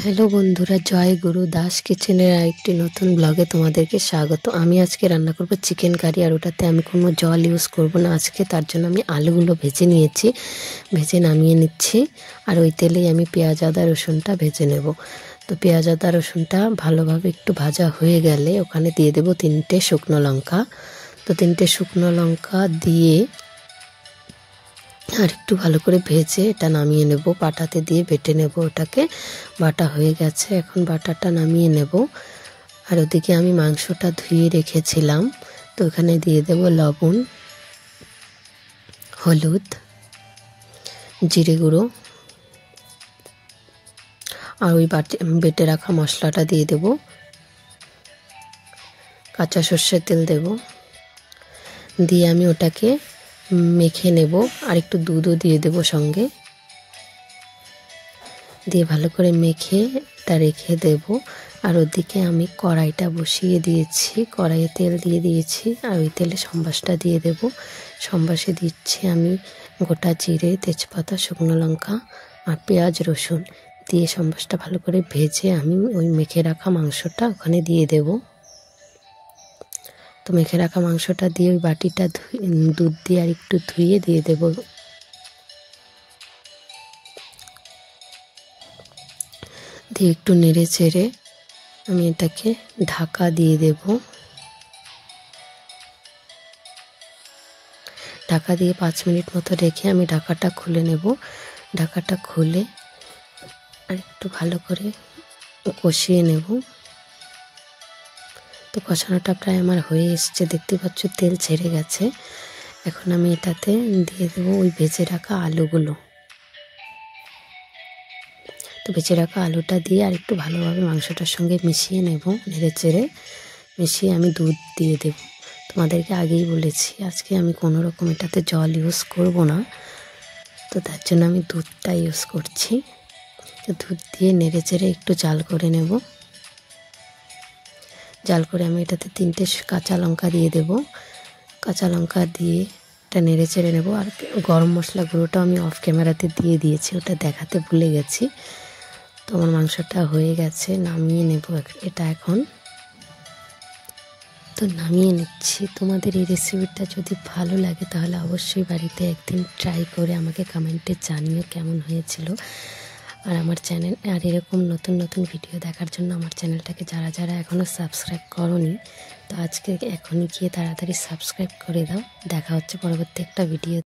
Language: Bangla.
হ্যালো বন্ধুরা, জয় গুরু দাস কিচেনের আরেকটি নতুন ব্লগে তোমাদেরকে স্বাগত। আমি আজকে রান্না করব চিকেন কারি, আর ওটাতে আমি কোনো জল ইউজ করব না আজকে। তার জন্য আমি আলুগুলো ভেজে নিয়েছি, ভেজে নামিয়ে নিচ্ছি। আর ওই তেলেই আমি পেঁয়াজ আদা রসুনটা ভেজে নেব। তো পেঁয়াজ আদা রসুনটা ভালোভাবে একটু ভাজা হয়ে গেলে ওখানে দিয়ে দেব 3টে শুকনো লঙ্কা। তো 3টে শুকনো লঙ্কা দিয়ে আর একটু ভালো করে ভেজে এটা নামিয়ে নেব, বাটাতে দিয়ে বেটে নেব। ওটাকে বাটা হয়ে গেছে, এখন বাটাটা নামিয়ে নেব। আর ওদিকে আমি মাংসটা ধুয়ে রেখেছিলাম, তো ওখানে দিয়ে দেব লবণ, হলুদ, জিরে গুঁড়ো, আর ওই বেটে রাখা মশলাটা দিয়ে দেব। কাঁচা সর্ষের তেল দেব, দিয়ে আমি ওটাকে মেখে নেব। আর একটু দুধও দিয়ে দেব সঙ্গে, দিয়ে ভালো করে মেখে এটা রেখে দেব। আর ওদিকে আমি কড়াইটা বসিয়ে দিয়েছি, কড়াইয়ে তেল দিয়ে দিয়েছি, আর ওই তেলে সম্বাসটা দিয়ে দেব। সম্বাসে দিচ্ছি আমি গোটা জিরে, তেজপাতা, শুকনো লঙ্কা আর পেঁয়াজ রসুন দিয়ে সম্বাসটা ভালো করে ভেজে আমি ওই মেখে রাখা মাংসটা ওখানে দিয়ে দেব। তো মেখে রাখা মাংসটা দিয়ে ওই বাটিটা দুধ দিয়ে আর একটু ধুয়ে দিয়ে দেব। দিয়ে একটু নেড়ে চেড়ে আমি এটাকে ঢাকা দিয়ে দেব। ঢাকা দিয়ে 5 মিনিট মতো রেখে আমি ঢাকাটা খুলে নেব। ঢাকাটা খুলে আর একটু ভালো করে কষিয়ে নেব। তো কষানোটা প্রায় আমার হয়ে এসছে, দেখতে পাচ্ছ তেল ছেড়ে গেছে। এখন আমি এটাতে দিয়ে দেবো ওই ভেজে রাখা আলুগুলো। তো ভেজে রাখা আলুটা দিয়ে আর একটু ভালোভাবে মাংসটার সঙ্গে মিশিয়ে নেব। নেড়ে চেড়ে মিশিয়ে আমি দুধ দিয়ে দেব। তোমাদেরকে আগেই বলেছি আজকে আমি কোনো রকম এটাতে জল ইউজ করব না, তো তার জন্য আমি দুধটা ইউজ করছি। তো দুধ দিয়ে নেড়ে চেড়ে একটু জাল করে নেব। জাল করে আমি এটাতে 3টে কাঁচা লঙ্কা দিয়ে দেব। কাঁচা লঙ্কা দিয়ে এটা নেড়ে চেড়ে নেব। আর গরম মশলা গুঁড়োটা আমি অফ ক্যামেরাতে দিয়ে দিয়েছি, ওটা দেখাতে ভুলে গেছি। তো আমার মাংসটা হয়ে গেছে, নামিয়ে নেব এটা এখন। তো নামিয়ে নিচ্ছি। তোমাদের এই রেসিপিটা যদি ভালো লাগে তাহলে অবশ্যই বাড়িতে একদিন ট্রাই করে আমাকে কমেন্টে জানিও কেমন হয়েছিল। আর আমার চ্যানেল আর এরকম নতুন নতুন ভিডিও দেখার জন্য আমার চ্যানেলটাকে যারা যারা এখনও সাবস্ক্রাইব করোনি, তো আজকে এখনই গিয়ে তাড়াতাড়ি সাবস্ক্রাইব করে দাও। দেখা হচ্ছে পরবর্তী একটা ভিডিও।